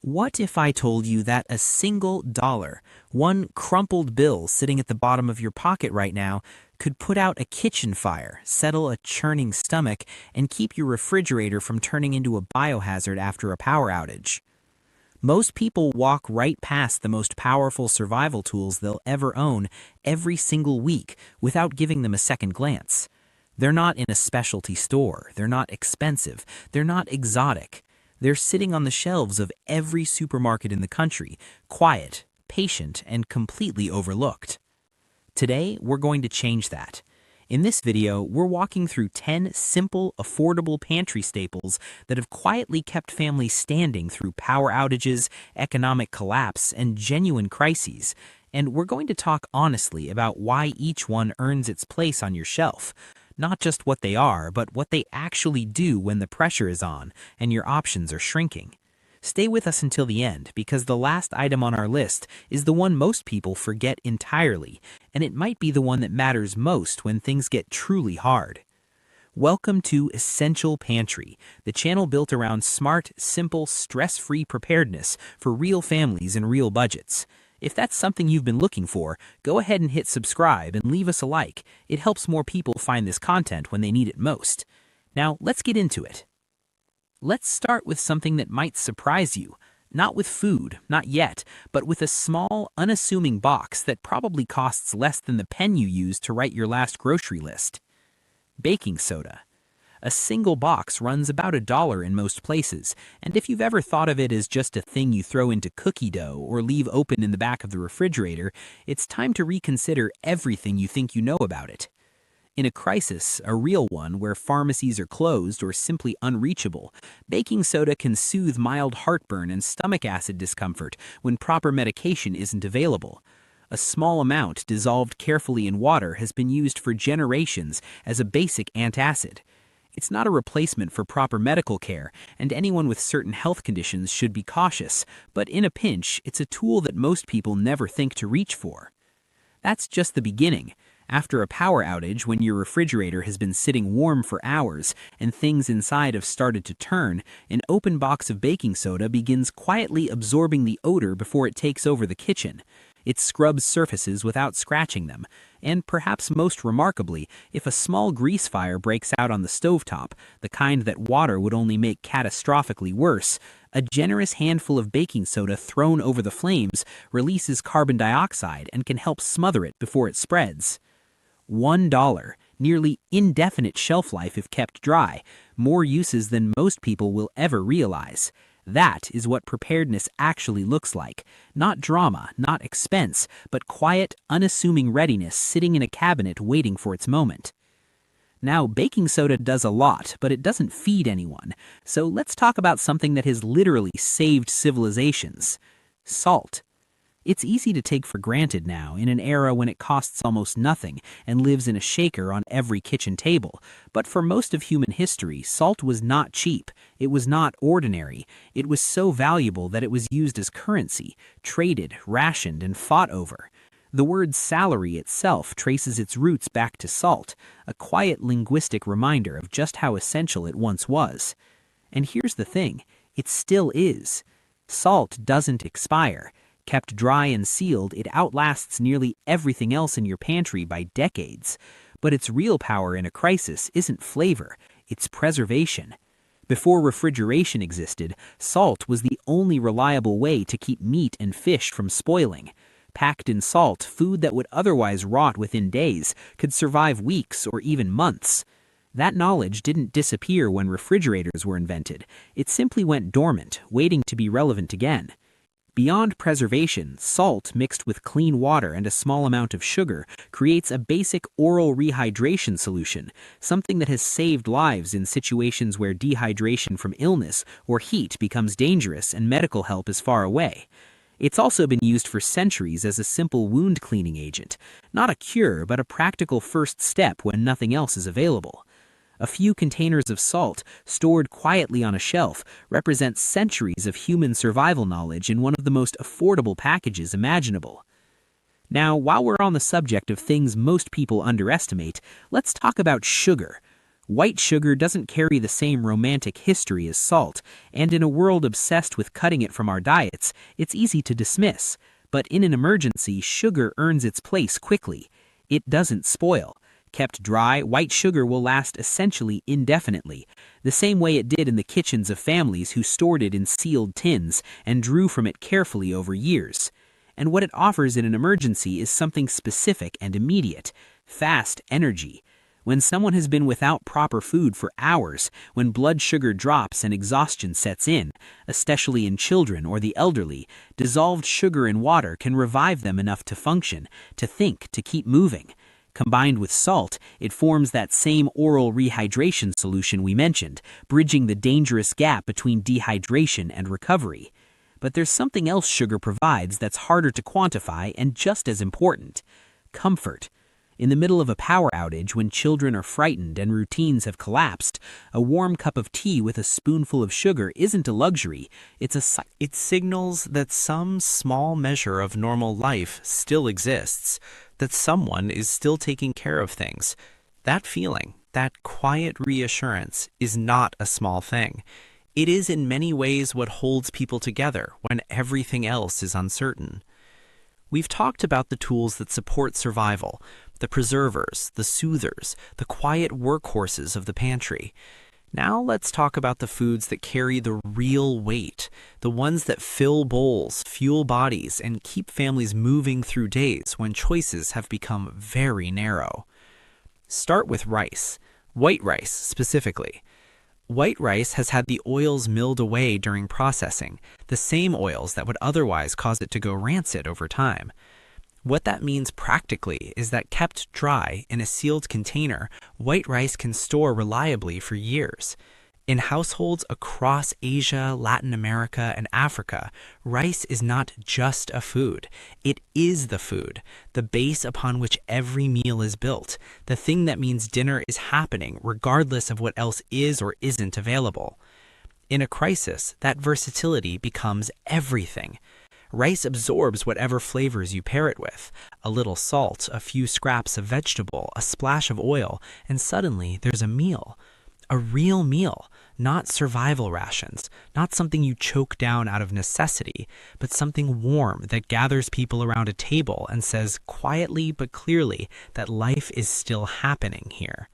What if I told you that a single dollar, one crumpled bill sitting at the bottom of your pocket right now, could put out a kitchen fire, settle a churning stomach, and keep your refrigerator from turning into a biohazard after a power outage? Most people walk right past the most powerful survival tools they'll ever own every single week without giving them a second glance. They're not in a specialty store, they're not expensive, they're not exotic. They're sitting on the shelves of every supermarket in the country, quiet, patient, and completely overlooked. Today, we're going to change that. In this video, we're walking through 10 simple, affordable pantry staples that have quietly kept families standing through power outages, economic collapse, and genuine crises. And we're going to talk honestly about why each one earns its place on your shelf. Not just what they are, but what they actually do when the pressure is on and your options are shrinking. Stay with us until the end, because the last item on our list is the one most people forget entirely, and it might be the one that matters most when things get truly hard. Welcome to Essential Pantry, the channel built around smart, simple, stress-free preparedness for real families and real budgets. If that's something you've been looking for, go ahead and hit subscribe and leave us a like. It helps more people find this content when they need it most. Now, let's get into it. Let's start with something that might surprise you. Not with food, not yet, but with a small, unassuming box that probably costs less than the pen you used to write your last grocery list. Baking soda. A single box runs about $1 in most places, and if you've ever thought of it as just a thing you throw into cookie dough or leave open in the back of the refrigerator, it's time to reconsider everything you think you know about it. In a crisis, a real one where pharmacies are closed or simply unreachable, baking soda can soothe mild heartburn and stomach acid discomfort when proper medication isn't available. A small amount dissolved carefully in water has been used for generations as a basic antacid. It's not a replacement for proper medical care, and anyone with certain health conditions should be cautious, but in a pinch, it's a tool that most people never think to reach for. That's just the beginning. After a power outage, when your refrigerator has been sitting warm for hours and things inside have started to turn, an open box of baking soda begins quietly absorbing the odor before it takes over the kitchen. It scrubs surfaces without scratching them, and perhaps most remarkably, if a small grease fire breaks out on the stovetop, the kind that water would only make catastrophically worse, a generous handful of baking soda thrown over the flames releases carbon dioxide and can help smother it before it spreads. $1, nearly indefinite shelf life if kept dry, more uses than most people will ever realize. That is what preparedness actually looks like. Not drama, not expense, but quiet, unassuming readiness sitting in a cabinet waiting for its moment. Now, baking soda does a lot, but it doesn't feed anyone. So let's talk about something that has literally saved civilizations. Salt. It's easy to take for granted now, in an era when it costs almost nothing and lives in a shaker on every kitchen table. But for most of human history, salt was not cheap. It was not ordinary. It was so valuable that it was used as currency, traded, rationed, and fought over. The word salary itself traces its roots back to salt, a quiet linguistic reminder of just how essential it once was. And here's the thing, it still is. Salt doesn't expire. Kept dry and sealed, it outlasts nearly everything else in your pantry by decades. But its real power in a crisis isn't flavor, it's preservation. Before refrigeration existed, salt was the only reliable way to keep meat and fish from spoiling. Packed in salt, food that would otherwise rot within days could survive weeks or even months. That knowledge didn't disappear when refrigerators were invented. It simply went dormant, waiting to be relevant again. Beyond preservation, salt mixed with clean water and a small amount of sugar creates a basic oral rehydration solution, something that has saved lives in situations where dehydration from illness or heat becomes dangerous and medical help is far away. It's also been used for centuries as a simple wound cleaning agent, not a cure, but a practical first step when nothing else is available. A few containers of salt, stored quietly on a shelf, represent centuries of human survival knowledge in one of the most affordable packages imaginable. Now, while we're on the subject of things most people underestimate, let's talk about sugar. White sugar doesn't carry the same romantic history as salt, and in a world obsessed with cutting it from our diets, it's easy to dismiss. But in an emergency, sugar earns its place quickly. It doesn't spoil. Kept dry, white sugar will last essentially indefinitely, the same way it did in the kitchens of families who stored it in sealed tins and drew from it carefully over years. And what it offers in an emergency is something specific and immediate: fast energy. When someone has been without proper food for hours, when blood sugar drops and exhaustion sets in, especially in children or the elderly, dissolved sugar in water can revive them enough to function, to think, to keep moving. Combined with salt, it forms that same oral rehydration solution we mentioned, bridging the dangerous gap between dehydration and recovery. But there's something else sugar provides that's harder to quantify and just as important: comfort. In the middle of a power outage, when children are frightened and routines have collapsed, a warm cup of tea with a spoonful of sugar isn't a luxury. It signals that some small measure of normal life still exists, that someone is still taking care of things. That feeling, that quiet reassurance, is not a small thing. It is in many ways what holds people together when everything else is uncertain. We've talked about the tools that support survival, the preservers, the soothers, the quiet workhorses of the pantry. Now let's talk about the foods that carry the real weight, the ones that fill bowls, fuel bodies, and keep families moving through days when choices have become very narrow. Start with rice, white rice specifically. White rice has had the oils milled away during processing, the same oils that would otherwise cause it to go rancid over time. What that means practically is that kept dry in a sealed container, white rice can store reliably for years. In households across Asia, Latin America, and Africa, rice is not just a food. It is the food, the base upon which every meal is built, the thing that means dinner is happening regardless of what else is or isn't available. In a crisis, that versatility becomes everything. Rice absorbs whatever flavors you pair it with: a little salt, a few scraps of vegetable, a splash of oil, and suddenly there's a meal. A real meal, not survival rations, not something you choke down out of necessity, but something warm that gathers people around a table and says quietly but clearly that life is still happening here.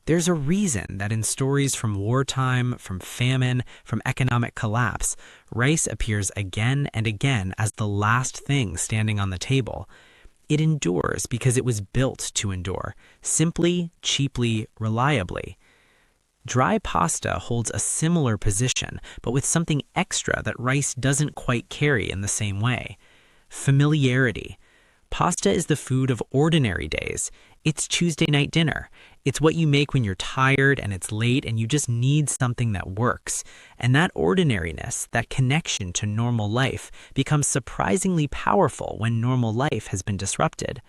There's a reason that in stories from wartime, from famine, from economic collapse, rice appears again and again as the last thing standing on the table. It endures because it was built to endure, simply, cheaply, reliably. Dry pasta holds a similar position, but with something extra that rice doesn't quite carry in the same way: familiarity. Pasta is the food of ordinary days. It's Tuesday night dinner. It's what you make when you're tired and it's late and you just need something that works. And that ordinariness, that connection to normal life, becomes surprisingly powerful when normal life has been disrupted.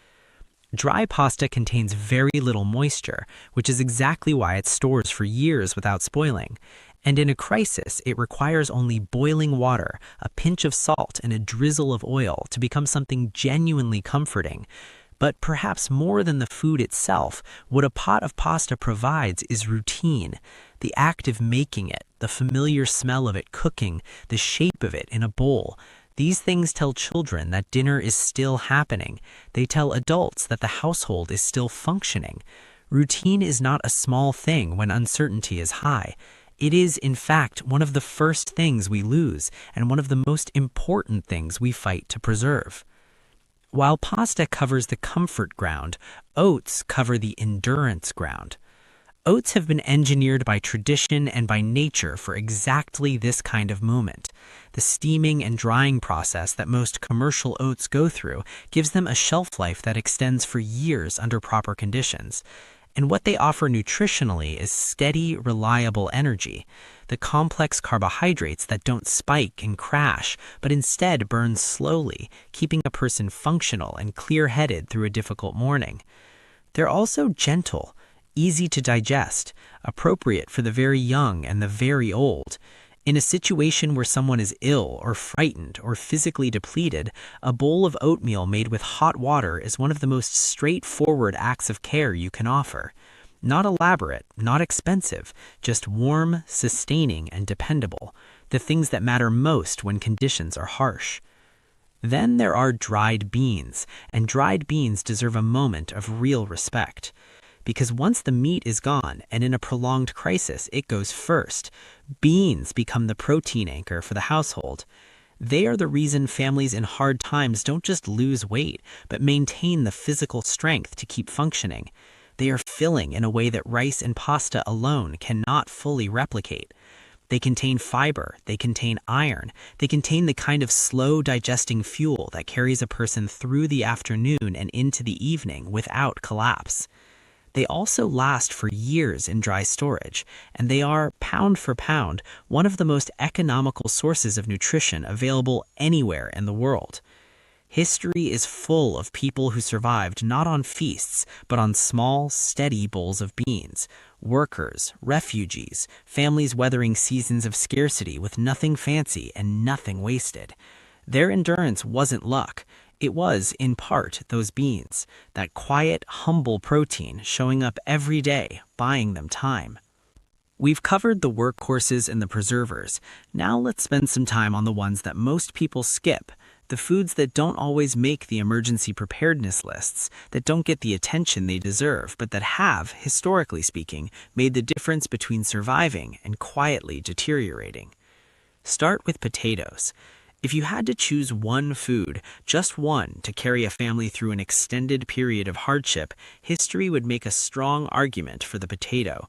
Dry pasta contains very little moisture, which is exactly why it stores for years without spoiling. And in a crisis, it requires only boiling water, a pinch of salt, and a drizzle of oil to become something genuinely comforting. But perhaps more than the food itself, what a pot of pasta provides is routine. The act of making it, the familiar smell of it cooking, the shape of it in a bowl. These things tell children that dinner is still happening. They tell adults that the household is still functioning. Routine is not a small thing when uncertainty is high. It is, in fact, one of the first things we lose and one of the most important things we fight to preserve. While pasta covers the comfort ground, oats cover the endurance ground. Oats have been engineered by tradition and by nature for exactly this kind of moment. The steaming and drying process that most commercial oats go through gives them a shelf life that extends for years under proper conditions. And what they offer nutritionally is steady, reliable energy. The complex carbohydrates that don't spike and crash, but instead burn slowly, keeping a person functional and clear-headed through a difficult morning. They're also gentle, easy to digest, appropriate for the very young and the very old. In a situation where someone is ill or frightened or physically depleted, a bowl of oatmeal made with hot water is one of the most straightforward acts of care you can offer. Not elaborate, not expensive, just warm, sustaining, and dependable, the things that matter most when conditions are harsh. Then there are dried beans, and dried beans deserve a moment of real respect. Because once the meat is gone, and in a prolonged crisis it goes first, beans become the protein anchor for the household. They are the reason families in hard times don't just lose weight, but maintain the physical strength to keep functioning. They are filling in a way that rice and pasta alone cannot fully replicate. They contain fiber, they contain iron, they contain the kind of slow digesting fuel that carries a person through the afternoon and into the evening without collapse. They also last for years in dry storage, and they are, pound for pound, one of the most economical sources of nutrition available anywhere in the world. History is full of people who survived not on feasts, but on small, steady bowls of beans. Workers, refugees, families weathering seasons of scarcity with nothing fancy and nothing wasted. Their endurance wasn't luck. It was, in part, those beans, that quiet, humble protein showing up every day, buying them time. We've covered the workhorses and the preservers. Now let's spend some time on the ones that most people skip, the foods that don't always make the emergency preparedness lists, that don't get the attention they deserve, but that have, historically speaking, made the difference between surviving and quietly deteriorating. Start with potatoes. If you had to choose one food, just one, to carry a family through an extended period of hardship, history would make a strong argument for the potato.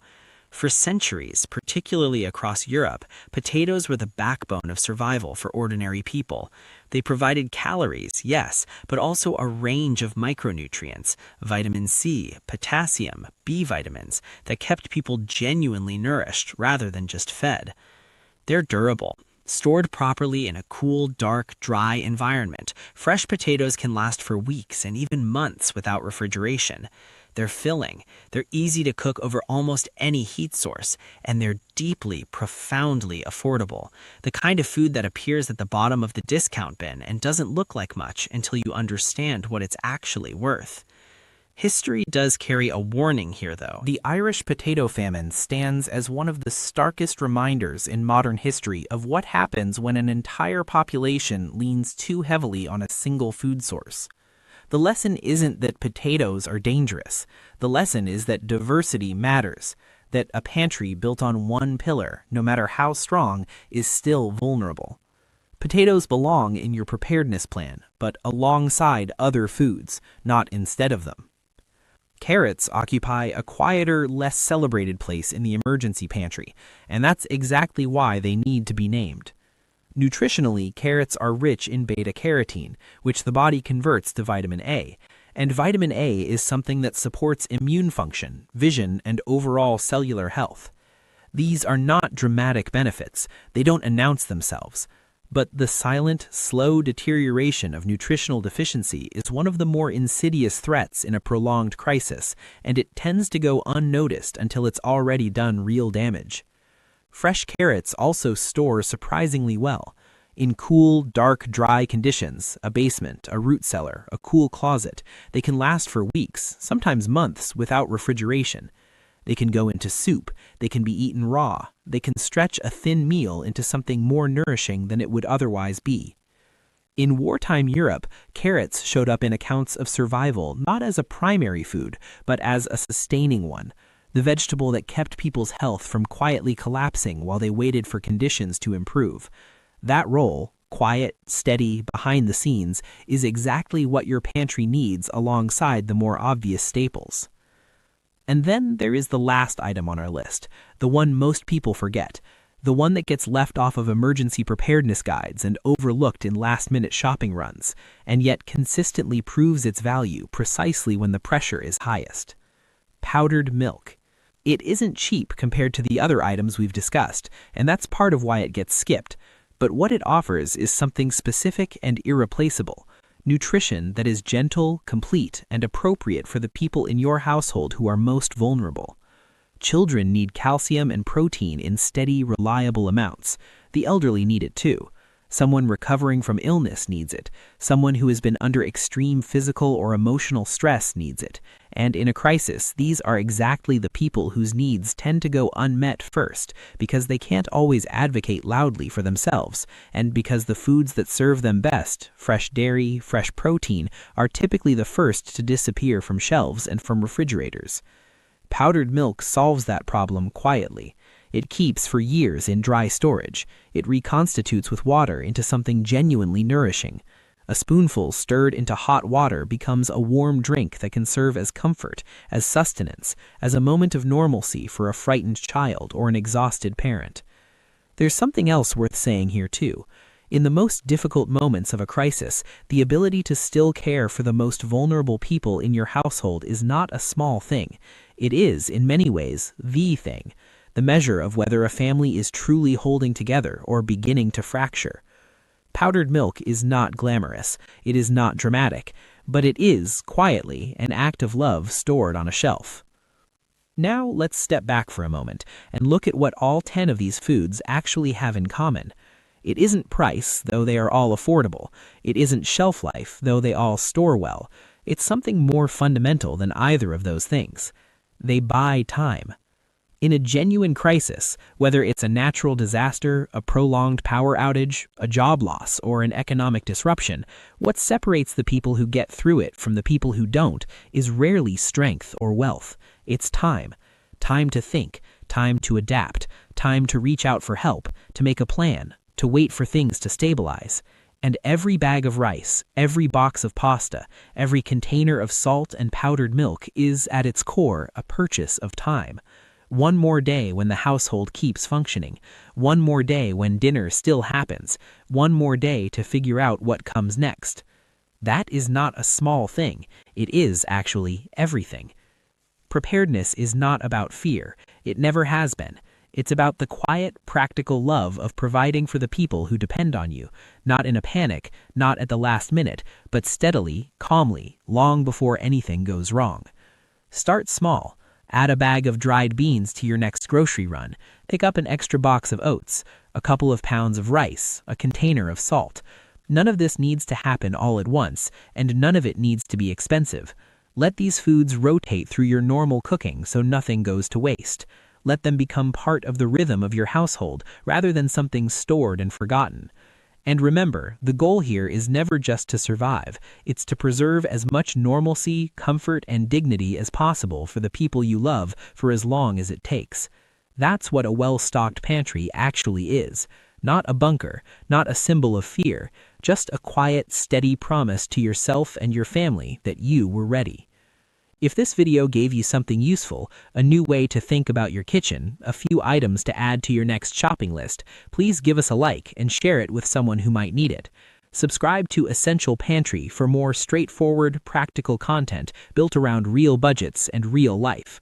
For centuries, particularly across Europe, potatoes were the backbone of survival for ordinary people. They provided calories, yes, but also a range of micronutrients, vitamin C, potassium, B vitamins, that kept people genuinely nourished rather than just fed. They're durable. Stored properly in a cool, dark, dry environment, fresh potatoes can last for weeks and even months without refrigeration. They're filling, they're easy to cook over almost any heat source, and they're deeply, profoundly affordable. The kind of food that appears at the bottom of the discount bin and doesn't look like much until you understand what it's actually worth. History does carry a warning here, though. The Irish potato famine stands as one of the starkest reminders in modern history of what happens when an entire population leans too heavily on a single food source. The lesson isn't that potatoes are dangerous. The lesson is that diversity matters, that a pantry built on one pillar, no matter how strong, is still vulnerable. Potatoes belong in your preparedness plan, but alongside other foods, not instead of them. Carrots occupy a quieter, less celebrated place in the emergency pantry, and that's exactly why they need to be named. Nutritionally, carrots are rich in beta-carotene, which the body converts to vitamin A, and vitamin A is something that supports immune function, vision, and overall cellular health. These are not dramatic benefits, they don't announce themselves. But the silent, slow deterioration of nutritional deficiency is one of the more insidious threats in a prolonged crisis, and it tends to go unnoticed until it's already done real damage. Fresh carrots also store surprisingly well. In cool, dark, dry conditions, a basement, a root cellar, a cool closet, they can last for weeks, sometimes months, without refrigeration. They can go into soup, they can be eaten raw, they can stretch a thin meal into something more nourishing than it would otherwise be. In wartime Europe, carrots showed up in accounts of survival not as a primary food, but as a sustaining one, the vegetable that kept people's health from quietly collapsing while they waited for conditions to improve. That role, quiet, steady, behind the scenes, is exactly what your pantry needs alongside the more obvious staples. And then there is the last item on our list, the one most people forget, the one that gets left off of emergency preparedness guides and overlooked in last-minute shopping runs, and yet consistently proves its value precisely when the pressure is highest. Powdered milk. It isn't cheap compared to the other items we've discussed, and that's part of why it gets skipped, but what it offers is something specific and irreplaceable. Nutrition that is gentle, complete, and appropriate for the people in your household who are most vulnerable. Children need calcium and protein in steady, reliable amounts. The elderly need it too. Someone recovering from illness needs it. Someone who has been under extreme physical or emotional stress needs it. And in a crisis, these are exactly the people whose needs tend to go unmet first, because they can't always advocate loudly for themselves, and because the foods that serve them best, fresh dairy, fresh protein, are typically the first to disappear from shelves and from refrigerators. Powdered milk solves that problem quietly. It keeps for years in dry storage. It reconstitutes with water into something genuinely nourishing. A spoonful stirred into hot water becomes a warm drink that can serve as comfort, as sustenance, as a moment of normalcy for a frightened child or an exhausted parent. There's something else worth saying here too. In the most difficult moments of a crisis, the ability to still care for the most vulnerable people in your household is not a small thing. It is, in many ways, the thing, the measure of whether a family is truly holding together or beginning to fracture. Powdered milk is not glamorous, it is not dramatic, but it is, quietly, an act of love stored on a shelf. Now let's step back for a moment and look at what all 10 of these foods actually have in common. It isn't price, though they are all affordable. It isn't shelf life, though they all store well. It's something more fundamental than either of those things. They buy time. In a genuine crisis, whether it's a natural disaster, a prolonged power outage, a job loss, or an economic disruption, what separates the people who get through it from the people who don't is rarely strength or wealth. It's time. Time to think, time to adapt, time to reach out for help, to make a plan, to wait for things to stabilize. And every bag of rice, every box of pasta, every container of salt and powdered milk is, at its core, a purchase of time. One more day when the household keeps functioning. One more day when dinner still happens. One more day to figure out what comes next. That is not a small thing. It is, actually, everything. Preparedness is not about fear. It never has been. It's about the quiet, practical love of providing for the people who depend on you, not in a panic, not at the last minute, but steadily, calmly, long before anything goes wrong. Start small. Add a bag of dried beans to your next grocery run. Pick up an extra box of oats, a couple of pounds of rice, a container of salt. None of this needs to happen all at once, and none of it needs to be expensive. Let these foods rotate through your normal cooking so nothing goes to waste. Let them become part of the rhythm of your household rather than something stored and forgotten. And remember, the goal here is never just to survive. It's to preserve as much normalcy, comfort, and dignity as possible for the people you love for as long as it takes. That's what a well-stocked pantry actually is. Not a bunker, not a symbol of fear, just a quiet, steady promise to yourself and your family that you were ready. If this video gave you something useful, a new way to think about your kitchen, a few items to add to your next shopping list, please give us a like and share it with someone who might need it. Subscribe to Essential Pantry for more straightforward, practical content built around real budgets and real life.